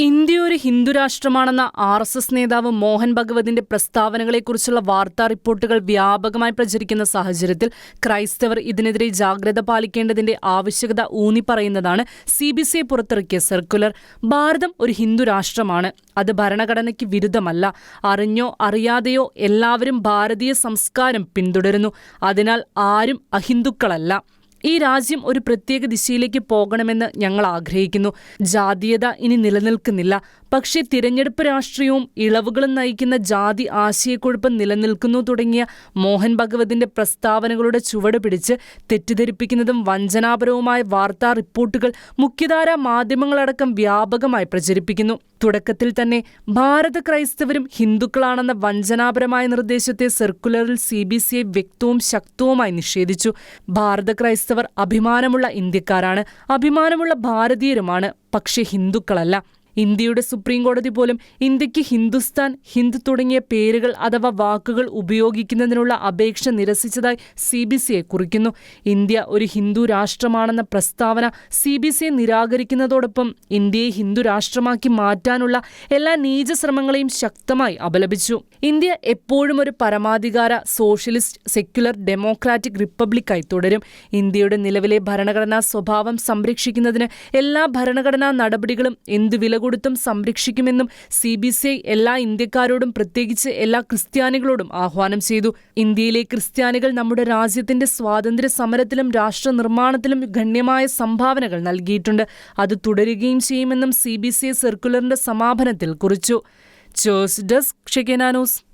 India ഒരു ഹിന്ദുരാഷ്ട്രമാണെന്ന RSS നേതാവ് മോഹൻ ഭഗവതിന്റെ പ്രസ്താവനകളെക്കുറിച്ചുള്ള വാർത്താ റിപ്പോർട്ടുകൾ വ്യാപകമായി പ്രചരിക്കുന്ന സാഹചര്യത്തിൽ ക്രൈസ്തവർ ഇതിനെതിരെ ജാഗ്രത പാലിക്കേണ്ടതിന്റെ ആവശ്യകത ഊന്നിപ്പറയുന്നതാണ് CBCI പുറത്തിറക്കിയ സർക്കുലർ. ഭാരതം ഒരു ഹിന്ദുരാഷ്ട്രമാണ്. അത് ഭരണഘടനയ്ക്ക് വിരുദ്ധമല്ല. അറിഞ്ഞോ അറിയാതെയോ എല്ലാവരും ഭാരതീയ സംസ്കാരം പിന്തുടരുന്നു. അതിനാൽ ആരും അഹിന്ദുക്കളല്ല. ഈ രാജ്യം ഒരു പ്രത്യേക ദിശയിലേക്ക് പോകണമെന്ന് ഞങ്ങൾ ആഗ്രഹിക്കുന്നു. ജാതീയത ഇനി നിലനിൽക്കുന്നില്ല. പക്ഷേ തിരഞ്ഞെടുപ്പ് രാഷ്ട്രീയവും ഇളവുകളും നയിക്കുന്ന ജാതി ആശയക്കുഴപ്പം നിലനിൽക്കുന്നു തുടങ്ങിയ മോഹൻ ഭഗവതിന്റെ പ്രസ്താവനകളുടെ ചുവട് പിടിച്ച് തെറ്റിദ്ധരിപ്പിക്കുന്നതും വഞ്ചനാപരവുമായ വാർത്താ റിപ്പോർട്ടുകൾ മുഖ്യധാരാ മാധ്യമങ്ങളടക്കം വ്യാപകമായി പ്രചരിപ്പിക്കുന്നു. തുടക്കത്തിൽ തന്നെ ഭാരത ക്രൈസ്തവരും ഹിന്ദുക്കളാണെന്ന വഞ്ചനാപരമായ നിർദ്ദേശത്തെ സർക്കുലറിൽ CBCI വ്യക്തവും ശക്തവുമായി നിഷേധിച്ചു. ഭാരത ക്രൈസ്തവർ അഭിമാനമുള്ള ഇന്ത്യക്കാരാണ്, അഭിമാനമുള്ള ഭാരതീയരുമാണ്, പക്ഷേ ഹിന്ദുക്കളല്ല. ഇന്ത്യയുടെ സുപ്രീം കോടതി പോലും ഇന്ത്യക്ക് ഹിന്ദുസ്ഥാൻ, ഹിന്ദ് തുടങ്ങിയ പേരുകൾ അഥവാ വാക്കുകൾ ഉപയോഗിക്കുന്നതിനുള്ള അപേക്ഷ നിരസിച്ചതായി CBCI കുറിക്കുന്നു. ഇന്ത്യ ഒരു ഹിന്ദു രാഷ്ട്രമാണെന്ന പ്രസ്താവന CBCI നിരാകരിക്കുന്നതോടൊപ്പം ഇന്ത്യയെ ഹിന്ദു രാഷ്ട്രമാക്കി മാറ്റാനുള്ള എല്ലാ നീച ശ്രമങ്ങളെയും ശക്തമായി അപലപിച്ചു. ഇന്ത്യ എപ്പോഴും ഒരു പരമാധികാര സോഷ്യലിസ്റ്റ് സെക്യുലർ ഡെമോക്രാറ്റിക് റിപ്പബ്ലിക്കായി തുടരും. ഇന്ത്യയുടെ നിലവിലെ ഭരണഘടനാ സ്വഭാവം സംരക്ഷിക്കുന്നതിന് എല്ലാ ഭരണഘടനാ നടപടികളും എന്തു വില കൊടുത്തും സംരക്ഷിക്കുമെന്നും CBCI എല്ലാ ഇന്ത്യക്കാരോടും പ്രത്യേകിച്ച് എല്ലാ ക്രിസ്ത്യാനികളോടും ആഹ്വാനം ചെയ്തു. ഇന്ത്യയിലെ ക്രിസ്ത്യാനികൾ നമ്മുടെ രാജ്യത്തിന്റെ സ്വാതന്ത്ര്യ സമരത്തിലും രാഷ്ട്ര നിർമ്മാണത്തിലും ഗണ്യമായ സംഭാവനകൾ നൽകിയിട്ടുണ്ട്. അത് തുടരുകയും ചെയ്യുമെന്നും CBCI സർക്കുലറിന്റെ സമാപനത്തിൽ കുറിച്ചു. News desk Shekinah news.